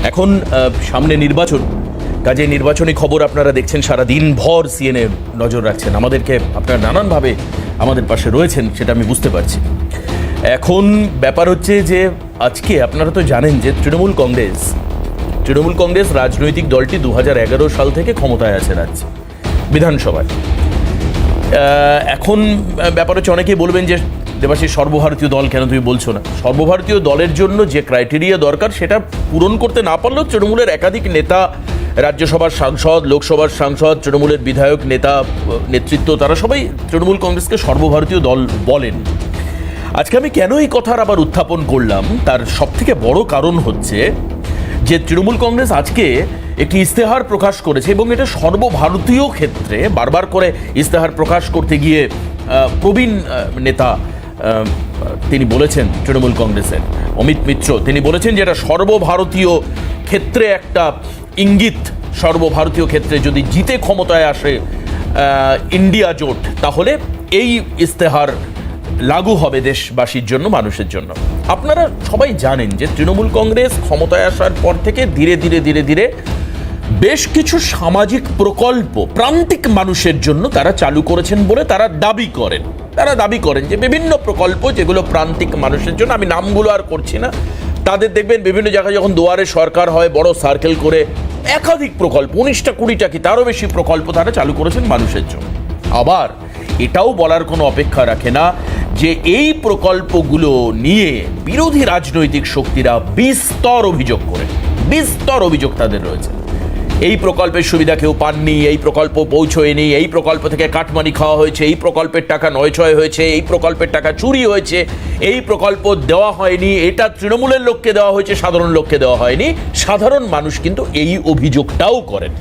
এখন সামনে নির্বাচন, কাজে নির্বাচনী খবর আপনারা দেখছেন, সারা দিন ভর সিএনএ নজর রাখছেন, আমাদেরকে আপনারা নানানভাবে আমাদের পাশে রয়েছেন, সেটা আমি বুঝতে পারছি। এখন ব্যাপার হচ্ছে যে আজকে আপনারা তো জানেন যে তৃণমূল কংগ্রেস রাজনৈতিক দলটি 2011 সাল থেকে ক্ষমতায় আছে রাজ্যে বিধানসভায়। এখন ব্যাপার হচ্ছে অনেকেই বলবেন যে দেবাশিস, সর্বভারতীয় দল কেন তুমি বলছো না? সর্বভারতীয় দলের জন্য যে ক্রাইটেরিয়া দরকার সেটা পূরণ করতে না পারলেও তৃণমূলের একাধিক নেতা, রাজ্যসভার সাংসদ, লোকসভার সাংসদ, তৃণমূলের বিধায়ক, নেতা, নেতৃত্ব, তারা সবাই তৃণমূল কংগ্রেসকে সর্বভারতীয় দল বলেন। আজকে আমি কেন এই কথার আবার উত্থাপন করলাম, তার সবথেকে বড় কারণ হচ্ছে যে তৃণমূল কংগ্রেস আজকে একটি ইস্তেহার প্রকাশ করেছে এবং এটা সর্বভারতীয় ক্ষেত্রে বারবার করে ইস্তেহার প্রকাশ করতে গিয়ে প্রবীণ নেতা তিনি বলেছেন, তৃণমূল কংগ্রেসের অমিত মিত্র, তিনি বলেছেন যে এটা সর্বভারতীয় ক্ষেত্রে একটা ইঙ্গিত। সর্বভারতীয় ক্ষেত্রে যদি জিতে ক্ষমতায় আসে ইন্ডিয়া জোট, তাহলে এই ইস্তেহার লাগু হবে দেশবাসীর জন্য, মানুষের জন্য। আপনারা সবাই জানেন যে তৃণমূল কংগ্রেস ক্ষমতায় আসার পর থেকে ধীরে ধীরে বেশ কিছু সামাজিক প্রকল্প প্রান্তিক মানুষের জন্য তারা চালু করেছেন বলে তারা দাবি করেন যে বিভিন্ন প্রকল্প যেগুলো প্রান্তিক মানুষের জন্য, আমি নামগুলো আর করছি না, তাদের দেখবেন বিভিন্ন জায়গায় যখন দুয়ারে সরকার হয় বড় সার্কেল করে একাধিক প্রকল্প, 19টা 20টা কি তারও বেশি প্রকল্প তারা চালু করেছেন মানুষের জন্য। আবার এটাও বলার কোনো অপেক্ষা রাখে না যে এই প্রকল্পগুলো নিয়ে বিরোধী রাজনৈতিক শক্তিরা বিস্তর অভিযোগ তাদের রয়েছে। এই প্রকল্পের সুবিধা কেউ পাননি, এই প্রকল্প পৌঁছয়নি, এই প্রকল্প থেকে কাটমানি খাওয়া হয়েছে, এই প্রকল্পের টাকা নয়ছয় হয়েছে, এই প্রকল্পের টাকা চুরি হয়েছে, এই প্রকল্প দেওয়া হয়নি, এটা তৃণমূলের লোককে দেওয়া হয়েছে, সাধারণ লোককে দেওয়া হয়নি। সাধারণ মানুষ কিন্তু এই অভিযোগটাও করেন।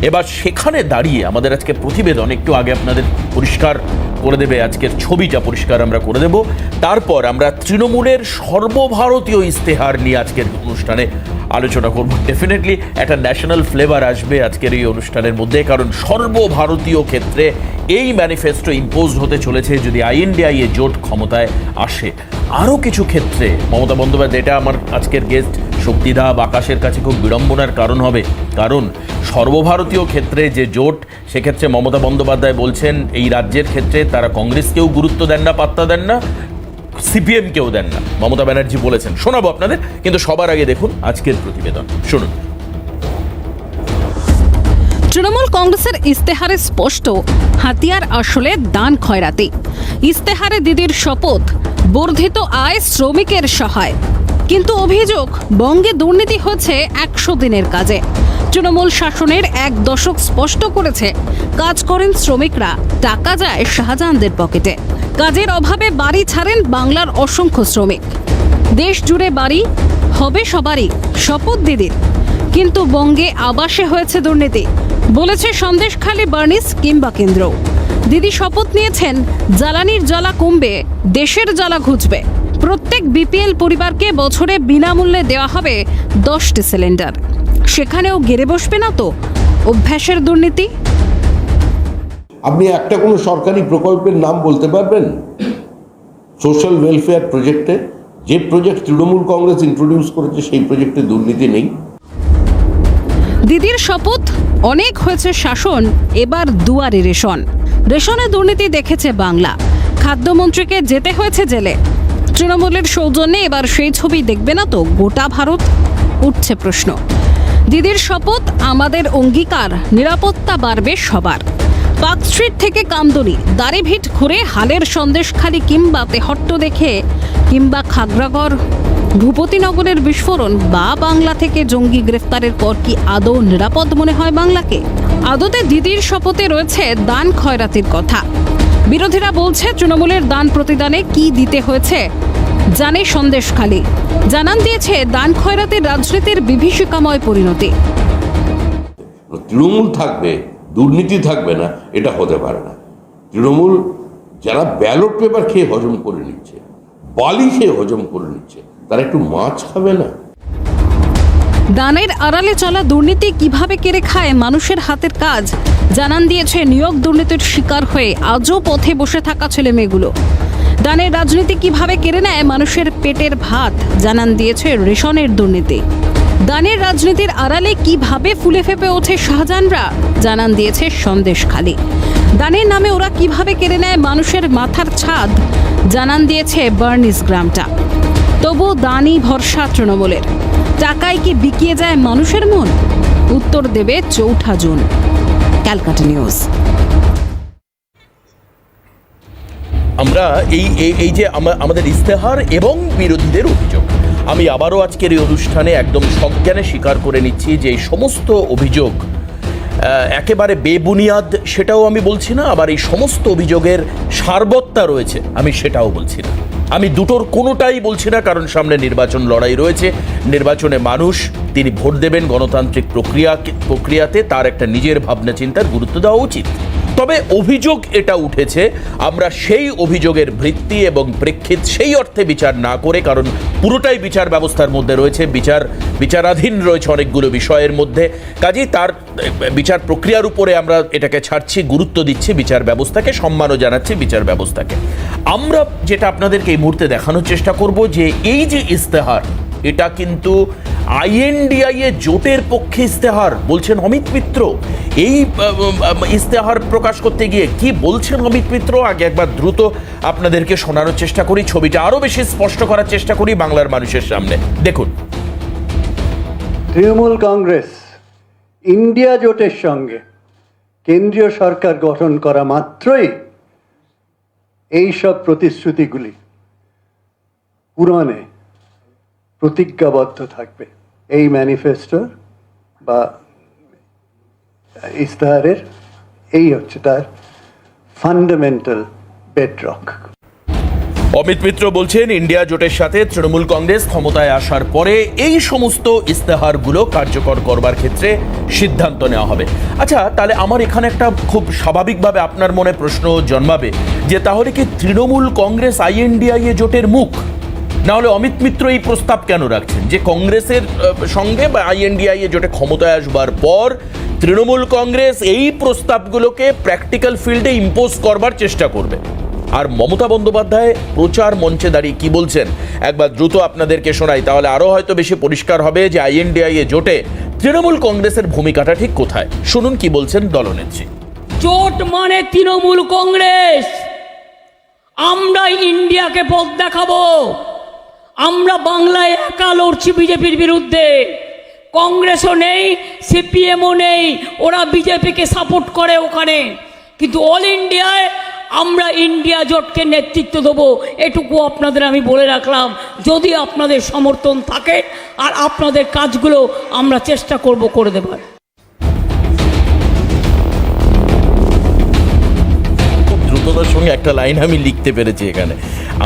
এবার সেখানে দাঁড়িয়ে আমাদের আজকে প্রতিবেদন একটু আগে আপনাদের পরিষ্কার করে দেবে, আজকের ছবিটা পরিষ্কার আমরা করে দেব, তারপর আমরা তৃণমূলের সর্বভারতীয় ইস্তেহার নিয়ে আজকের অনুষ্ঠানে আলোচনা করব। ডেফিনেটলি একটা ন্যাশনাল ফ্লেভার আসবে আজকের এই অনুষ্ঠানের মধ্যে, কারণ সর্বভারতীয় ক্ষেত্রে এই ম্যানিফেস্টো ইম্পোজ হতে চলেছে যদি আইএনডিআইএ জোট ক্ষমতায় আসে। আরও কিছু ক্ষেত্রে মমতা বন্দ্যোপাধ্যায়, এটা আমার আজকের গেস্ট শক্তিদা আকাশের কাছে খুব বিড়ম্বনার কারণ হবে, কারণ সর্বভারতীয় ক্ষেত্রে যে জোট, সেক্ষেত্রে মমতা বন্দ্যোপাধ্যায় বলছেন এই রাজ্যের ক্ষেত্রে তারা কংগ্রেসকেও গুরুত্ব দেন না, পাত্তা দেন না, সিপিএমকেও দেন না, মমতা ব্যানার্জি বলেছেন। শোনাবো আপনাদের, কিন্তু সবার আগে দেখুন আজকের প্রতিবেদন, শুনুন। তৃণমূল কংগ্রেসের ইস্তেহারে স্পষ্ট হাতিয়ার আসলে দান খয়রাতি। ইস্তেহারে দিদির শপথ, বর্ধিত আয় শ্রমিকের সহায়, কিন্তু অভিযোগ বঙ্গে দুর্নীতি হচ্ছে 100 দিনের কাজে। তৃণমূল শাসনের 1 দশক স্পষ্ট করেছে কাজ করেন শ্রমিকরা, টাকা যায় শাহজাহানদের পকেটে। কাজের অভাবে বাড়ি ছাড়েন বাংলার অসংখ্য শ্রমিক। দেশ জুড়ে বাড়ি হবে সবারই, শপথ দিদির, কিন্তু বঙ্গে আবাসে হয়েছে দুর্নীতি, বলেছে সন্দেশখালী বার্নিস কিংবা কেন্দ্র। দিদি শপথ নিয়েছেন জ্বালানির জ্বালা কমবে, দেশের জ্বালা ঘুচবে। প্রত্যেক বিপিএল পরিবারকে বছরে বিনামূল্যে দেওয়া হবে 10টি সিলিন্ডার। সেখানেও গেড়ে বসবে না তো অভ্যাসের দুর্নীতি? আপনি একটা কোনো সরকারি প্রকল্পের নাম বলতে পারবেন সোশ্যাল ওয়েলফেয়ার প্রজেক্টে? যে প্রজেক্ট তৃণমূল কংগ্রেস ইন্ট্রোডিউস করেছে সেই প্রজেক্টে দুর্নীতি নেই। দিদির শপথ, অনেক হয়েছে শাসন, এবার দুয়ারে রেশন। রেশনে দুর্নীতি দেখেছে বাংলা, খাদ্যমন্ত্রীকে যেতে হয়েছে জেলে। তৃণমূলের সৌজন্যে এবার সেই ছবি দেখবে না তো গোটা ভারত? উঠছে প্রশ্ন। দিদির শপথ, আমাদের অঙ্গীকার, নিরাপত্তা বাড়বে সবার। পার্ক স্ট্রিট থেকে কামদুনি, দাড়িভিট ঘুরে হালের সন্দেশখালী কিংবা তেহট্ট দেখে, কিংবা খাগড়াগড়, ভূপতিনগরের বিস্ফোরণ বা বাংলা থেকে জঙ্গি গ্রেফতারের পর কি আদৌ নিরাপদ মনে হয় বাংলাকে? আদতে দিদির শপথে রয়েছে দান খয়রাতির কথা। বিরোধীরা বলছে তৃণমূলের দান প্রতিদানে কি দিতে হয়েছে জানে সন্দেশখালী। জানান দিয়েছে দান খয়রাতির রাজনীতির বিভীষিকাময় পরিণতি। তৃণমূল থাকবে, দুর্নীতি থাকবে না, এটা হতে পারে না। তৃণমূল যারা ব্যালট পেপার খেয়ে হজম করে নিচ্ছে, বালি খেয়ে হজম করে নিচ্ছে, তারা একটু মাছ খাবে না? দানের আড়ালে চলা দুর্নীতি কিভাবে কেড়ে খায় মানুষের হাতের কাজ জানান দিয়েছে নিয়োগ দুর্নীতির শিকার হয়ে আজও পথে বসে থাকা ছেলেমেয়েগুলো। দানের রাজনীতি কিভাবে কেড়ে নেয় মানুষের পেটের ভাত জানান দিয়েছে রেশনের দুর্নীতি। দানের রাজনীতির আড়ালে কিভাবে ফুলে ফেপে ওঠে শাহজাহানরা জানান দিয়েছে সন্দেশখালী। দানের নামে ওরা কিভাবে কেড়ে নেয় মানুষের মাথার ছাদ জানান দিয়েছে বার্নিস গ্রামটা। তবু দানই ভরসা তৃণমূলের। টাকায় কি বিকিয়ে যায় মানুষের মন? উত্তর দেবে ৪ঠা জুন। ক্যালকাটা নিউজ। আমরা এই যে আমাদের ইস্তেহার এবং বিরোধীদের অভিযোগ, আমি আবারও আজকের এই অনুষ্ঠানে একদম সজ্ঞানে স্বীকার করে নিচ্ছি যে এই সমস্ত অভিযোগ একেবারে বেবুনিয়াদ সেটাও আমি বলছি না, আবার এই সমস্ত অভিযোগের সারবত্তা রয়েছে আমি সেটাও বলছি না। আমি দুটোর কোনোটাই বলছি না, কারণ সামনে নির্বাচন লড়াই রয়েছে। নির্বাচনে মানুষ তিনি ভোট দেবেন, গণতান্ত্রিক প্রক্রিয়াতে তার একটা নিজের ভাবনা চিন্তার গুরুত্ব দেওয়া উচিত। তবে অভিযোগ এটা উঠেছে, আমরা সেই অভিযোগের ভিত্তি এবং প্রেক্ষিত সেই অর্থে বিচার না করে, কারণ পুরোটাই বিচার ব্যবস্থার মধ্যে রয়েছে, বিচারাধীন রয়েছে অনেকগুলো বিষয়ের মধ্যে, কাজেই তার বিচার প্রক্রিয়ার উপরে আমরা এটাকে ছাড়ছি, গুরুত্ব দিচ্ছি বিচার ব্যবস্থাকে, সম্মানও জানাচ্ছি বিচার ব্যবস্থাকে। আমরা যেটা আপনাদেরকে এই মুহূর্তে দেখানোর চেষ্টা করব যে এই যে ইস্তেহার, এটা কিন্তু INDI জোটের পক্ষে ইস্তেহার বলছেন অমিত মিত্র। এই ইস্তেহার প্রকাশ করতে গিয়ে কি বলছেন অমিত মিত্র, আগে একবার দ্রুত আপনাদেরকে শোনানোর চেষ্টা করি, ছবিটা আরো বেশি স্পষ্ট করার চেষ্টা করি বাংলার মানুষের সামনে। দেখুন, তৃণমূল কংগ্রেস ইন্ডিয়া জোটের সঙ্গে কেন্দ্রীয় সরকার গঠন করা মাত্রই এই সব প্রতিশ্রুতিগুলি পূরণে প্রতিজ্ঞাবদ্ধ থাকবে। এই ম্যানিফেস্টো বা ইস্তাহারের এই হচ্ছে তার ফান্ডামেন্টাল বেডরক। অমিত মিত্র বলছেন ইন্ডিয়া জোটের সাথে তৃণমূল কংগ্রেস ক্ষমতায় আসার পরে এই সমস্ত ইস্তেহারগুলো কার্যকর করবার ক্ষেত্রে সিদ্ধান্ত নেওয়া হবে। আচ্ছা, তাহলে আমার এখানে একটা খুব স্বাভাবিকভাবে আপনার মনে প্রশ্ন জন্মাবে যে তাহলে কি তৃণমূল কংগ্রেস INDI জোটের মুখ? না হলে অমিত মিত্র এই প্রস্তাব কেন রাখছেন যে কংগ্রেসের সঙ্গে বা INDI জোটে ক্ষমতায় আসবার পর তৃণমূল কংগ্রেস এই প্রস্তাবগুলোকে প্র্যাকটিক্যাল ফিল্ডে ইম্পোজ করবার চেষ্টা করবে? আর মমতা বন্দ্যোপাধ্যায় প্রচার মঞ্চে দাঁড়িয়ে কি বলছেন একবার দ্রুত আপনাদেরকে শোনাই, তাহলে আরো হয়তো বেশি পরিষ্কার হবে যে INDI জোটে তৃণমূল কংগ্রেসের ভূমিকাটা ঠিক কোথায়। শুনুন কি বলছেন দলনেত্রী। জোট মানে তৃণমূল কংগ্রেস। আমরা ইন্ডিয়াকে পথ দেখাবো। আমরা বাংলায় একা লড়ছি বিজেপির বিরুদ্ধে। কংগ্রেসও নেই, CPMও নেই, ওরা বিজেপিকে সাপোর্ট করে ওখানে। কিন্তু অল ইন্ডিয়ায় আমরা ইন্ডিয়া জোটকে নেতৃত্ব দেবো, এটুকু আপনাদের আমি বলে রাখলাম। যদি আপনাদের সমর্থন থাকে আর আপনাদের কাজগুলো আমরা চেষ্টা করব করে দেবার। দ্রুততার সঙ্গে একটা লাইন আমি লিখতে পেরেছি এখানে,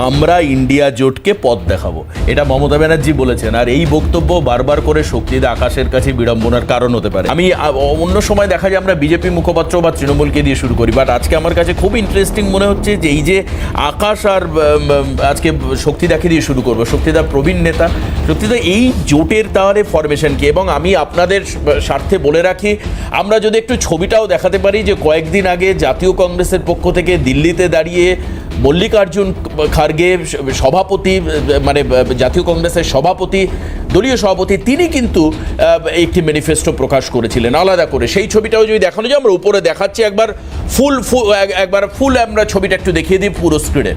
আমরা ইন্ডিয়া জোটকে পথ দেখাবো, এটা মমতা ব্যানার্জি বলেছেন। আর এই বক্তব্য বারবার করে শক্তিদা আকাশের কাছে বিড়ম্বনার কারণ হতে পারে। আমি অন্য সময় দেখা যায় আমরা বিজেপি মুখপাত্র বা তৃণমূলকে দিয়ে শুরু করি, বাট আজকে আমার কাছে খুব ইন্টারেস্টিং মনে হচ্ছে যে এই যে আকাশ আর আজকে শক্তিদাকে দিয়ে শুরু করবো। শক্তিদা প্রবীণ নেতা, শক্তিদা এই জোটের তাহলে ফরমেশন কি? এবং আমি আপনাদের স্বার্থে বলে রাখি, আমরা যদি একটু ছবিটাও দেখাতে পারি যে কয়েকদিন আগে জাতীয় কংগ্রেসের পক্ষ থেকে দিল্লিতে দাঁড়িয়ে মল্লিকার্জুন খার্গে সভাপতি, মানে জাতীয় কংগ্রেসের সভাপতি, দলীয় সভাপতি, তিনি কিন্তু একটি ম্যানিফেস্টো প্রকাশ করেছিলেন আলাদা করে। সেই ছবিটাও যদি দেখানো যায়, আমরা উপরে দেখাচ্ছি একবার ফুল আমরা ছবিটা একটু দেখিয়ে দিই পুরো স্ক্রিনে।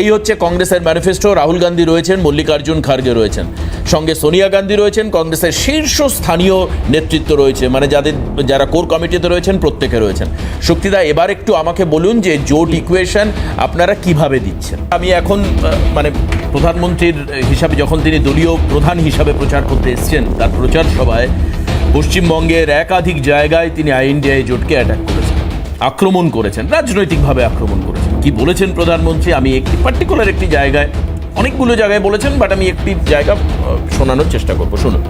এই হচ্ছে কংগ্রেসের ম্যানিফেস্টো। রাহুল গান্ধী রয়েছেন, মল্লিকার্জুন খার্গে রয়েছেন, সঙ্গে সোনিয়া গান্ধী রয়েছেন, কংগ্রেসের শীর্ষস্থানীয় নেতৃত্ব রয়েছে, মানে যারা কোর কমিটিতে রয়েছেন প্রত্যেকে রয়েছেন। শক্তিদা, এবার একটু আমাকে বলুন যে জোট ইকুয়েশন আপনারা কিভাবে দিচ্ছেন? আমি এখন মানে প্রধানমন্ত্রীর হিসাবে যখন তিনি দলীয় প্রধান হিসাবে প্রচার করতে এসছেন, তার প্রচার সভায় পশ্চিমবঙ্গের একাধিক জায়গায় তিনি INDI জোটকে অ্যাটাক করেছেন, আক্রমণ করেছেন, রাজনৈতিকভাবে আক্রমণ করেছেন। কি বলেছেন প্রধানমন্ত্রী আমি একটি পার্টিকুলার একটি জায়গায়, অনেকগুলো জায়গায় বলেছেন, বাট আমি একটি জায়গা শোনানোর চেষ্টা করবো, শুনুন।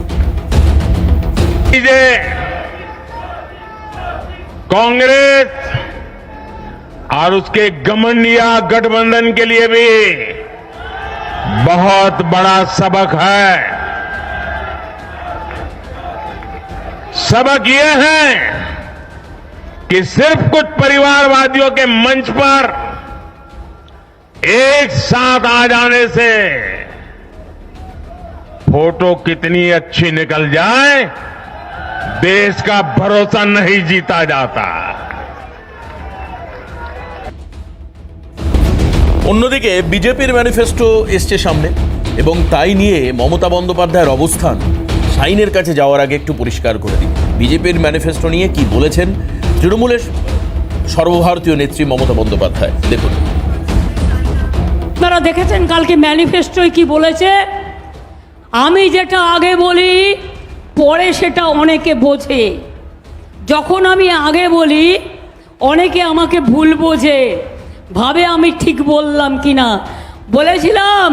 कांग्रेस और उसके गठबंधन गठबंधन के लिए भी बहुत बड़ा सबक है। सबक ये है कि सिर्फ कुछ परिवारवादियों के मंच पर एक साथ आ जाने से फोटो कितनी अच्छी निकल जाए, देश का भरोसा नहीं जीता जाता। অন্যদিকে বিজেপির ম্যানিফেস্টো এসছে সামনে এবং তাই নিয়ে মমতা বন্দ্যোপাধ্যায়ের অবস্থান সাইনের কাছে যাওয়ার আগে একটু পরিষ্কার করে দিই। বিজেপির ম্যানিফেস্টো নিয়ে কি বলেছেন তৃণমূলের সর্বভারতীয় নেত্রী মমতা বন্দ্যোপাধ্যায়, দেখুন। আপনারা দেখেছেন কালকে ম্যানিফেস্টোয় কি বলেছে? আমি যেটা আগে বলি পরে সেটা অনেকে বোঝে। যখন আমি আগে বলি অনেকে আমাকে ভুল বোঝে, ভাবে আমি ঠিক বললাম কি না। বলেছিলাম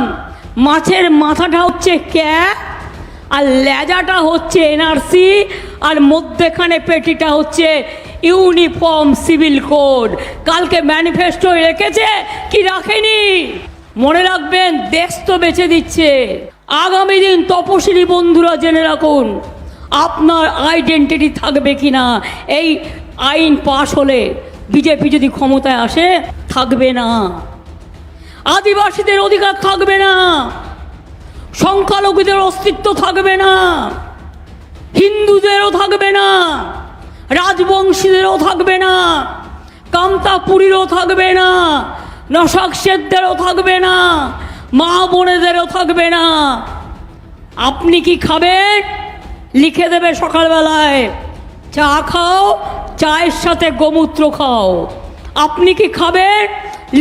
মাছের মাথাটা হচ্ছে ক্যাপ আর লেজাটা হচ্ছে এনআরসি আর মধ্যেখানে পেটিটা হচ্ছে ইউনিফর্ম সিভিল কোড। কালকে ম্যানিফেস্টো রেখেছে কি রাখেনি? মনে রাখবেন, দেশ তো বেঁচে দিচ্ছে। আগামী দিন তপশিলি বন্ধুরা জেনে রাখুন, আপনার আইডেন্টিটি থাকবে কিনা এই আইন পাশ হলে, বিজেপি যদি ক্ষমতায় আসে, থাকবে না। আদিবাসীদের অধিকার থাকবে না, সংখ্যালঘুদের অস্তিত্ব থাকবে না, হিন্দুদেরও থাকবে না, রাজবংশীদেরও থাকবে না, কামতাপুরীরও থাকবে না, নসাকশেদদেরও থাকবে না, মা বোনেদেরও থাকবে না। আপনি কি খাবেন? লিখে দেবে সকালবেলায়, চা খাও, চায়ের সাথে গোমূত্র খাও। আপনি কি খাবেন?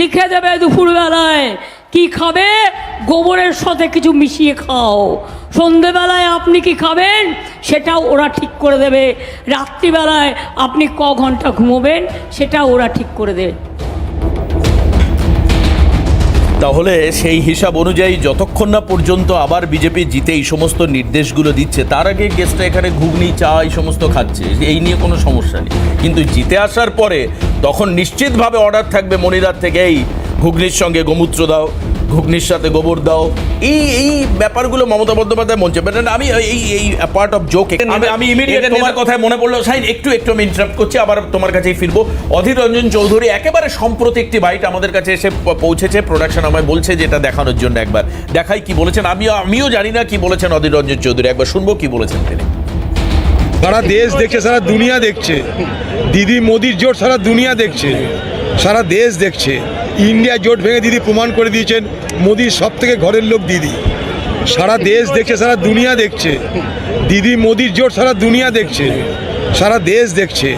লিখে দেবে দুপুরবেলায়, কি খাবে? গোবরের সাথে কিছু মিশিয়ে খাও। সন্ধেবেলায় আপনি কি খাবেন? সেটাও ওরা ঠিক করে দেবে। রাত্রিবেলায় আপনি ক ঘন্টা ঘুমোবেন সেটাও ওরা ঠিক করে দেবে। তাহলে সেই হিসাব অনুযায়ী যতক্ষণ না পর্যন্ত আবার বিজেপি জিতে এই সমস্ত নির্দেশগুলো দিচ্ছে, তার আগে গেস্টরা এখানে ঘুগনি, চা এই সমস্ত খাচ্ছে, এই নিয়ে কোনো সমস্যা নেই। কিন্তু জিতে আসার পরে তখন নিশ্চিতভাবে অর্ডার থাকবে মনিরার থেকে, এই ঘুগনির সঙ্গে গোমূত্র দাও, ঘুগনির সাথে গোবর দাও। এই ব্যাপারগুলো মমতা বন্দ্যোপাধ্যায় মঞ্চে পেলেন। আমি এই পার্ট অফ জোক, আমি ইমিডিয়েট তোমার কথায় মনে পড়লো সাইন, একটু আমি ইন্টারাপ্ট করছি, আবার তোমার কাছেই ফিরবো। অধীর রঞ্জন চৌধুরী একেবারে সম্প্রতি একটি বাইট আমাদের কাছে এসে পৌঁছেছে, প্রোডাকশন আমায় বলছে যেটা দেখানোর জন্য একবার দেখাই কি বলেছেন। আমিও জানি না কি বলেছেন অধীর রঞ্জন চৌধুরী, একবার শুনবো কি বলেছেন তিনি। সারা দেশ দেখছে, সারা দুনিয়া দেখছে, দিদি মোদির জোট সারা দুনিয়া দেখছে, সারা দেশ দেখছে। ইন্ডিয়া জোট ভেঙে দিদি প্রমাণ করে দিয়েছেন মোদির সব থেকে ঘরের লোক দিদি। সারা দেশ দেখছে, সারা দুনিয়া দেখছে, দিদি মোদির জোট সারা দুনিয়া দেখছে, সারা দেশ দেখছে।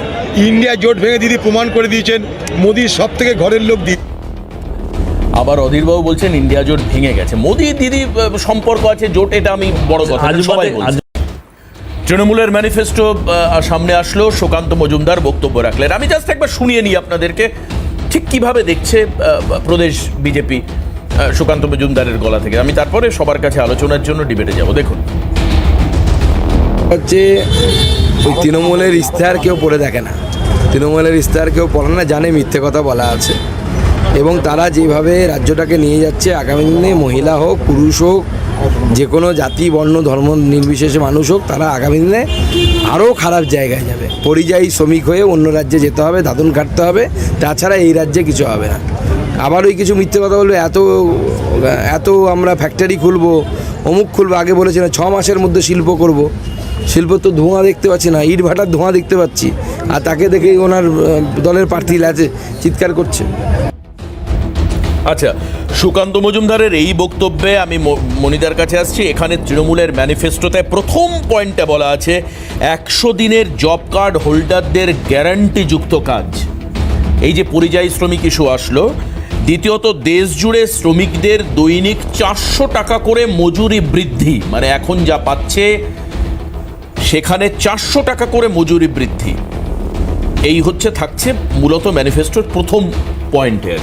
ইন্ডিয়া জোট ভেঙে দিদি প্রমাণ করে দিয়েছেন মোদির সব থেকে ঘরের লোক দিদি। আবার অধীরবাবু বলছেন ইন্ডিয়া জোট ভেঙে গেছে, মোদি দিদি সম্পর্ক আছে, জোট, এটা আমি বড় কথা সবাই বলছে। তৃণমূলের ম্যানিফেস্টো সামনে আসলো, সুকান্ত মজুমদার বক্তব্য রাখলেন। আমি জাস্ট একবার শুনিয়ে নিই আপনাদেরকে ঠিক কিভাবে দেখছে প্রদেশ বিজেপি সুকান্ত মজুমদারের গলা থেকে। আমি তারপরে সবার কাছে আলোচনার জন্য ডিবেটে যাব। দেখুন, হচ্ছে ওই তৃণমূলের ইশতেহার কেউ পড়ে দেখে না, তৃণমূলের ইশতেহার কেউ পড়ে না, জানে মিথ্যে কথা বলা আছে। এবং তারা যেভাবে রাজ্যটাকে নিয়ে যাচ্ছে, আগামী দিনে মহিলা হোক, পুরুষ হোক, যে কোনো জাতি, বর্ণ, ধর্ম নির্বিশেষে মানুষ হোক, তারা আগামী দিনে আরও খারাপ জায়গায় যাবে। পরিযায়ী শ্রমিক হয়ে অন্য রাজ্যে যেতে হবে, দাদন কাটতে হবে, তাছাড়া এই রাজ্যে কিছু হবে না। আবার ওই কিছু মিথ্যে কথা বলবে, এত আমরা ফ্যাক্টরি খুলবো, অমুক খুলবো। আগে বলেছে না 6 মাসের মধ্যে শিল্প করব, শিল্প তো ধোঁয়া দেখতে পাচ্ছি না, ইট ভাটার ধোঁয়া দেখতে পাচ্ছি, আর তাকে দেখেই ওনার দলের প্রার্থী লাচে চিৎকার করছে। আচ্ছা, সুকান্ত মজুমদারের এই বক্তব্যে আমি মনিদার কাছে আসছি। এখানে তৃণমূলের ম্যানিফেস্টোতে প্রথম পয়েন্টে বলা আছে 100 দিনের জব কার্ড হোল্ডারদের গ্যারান্টিযুক্ত কাজ। এই যে পরিযায়ী শ্রমিক ইস্যু আসলো। দ্বিতীয়ত, দেশ জুড়ে শ্রমিকদের দৈনিক 400 টাকা করে মজুরি বৃদ্ধি, মানে এখন যা পাচ্ছে সেখানে 400 টাকা করে মজুরি বৃদ্ধি। এই থাকছে মূলত ম্যানিফেস্টোর প্রথম পয়েন্টে।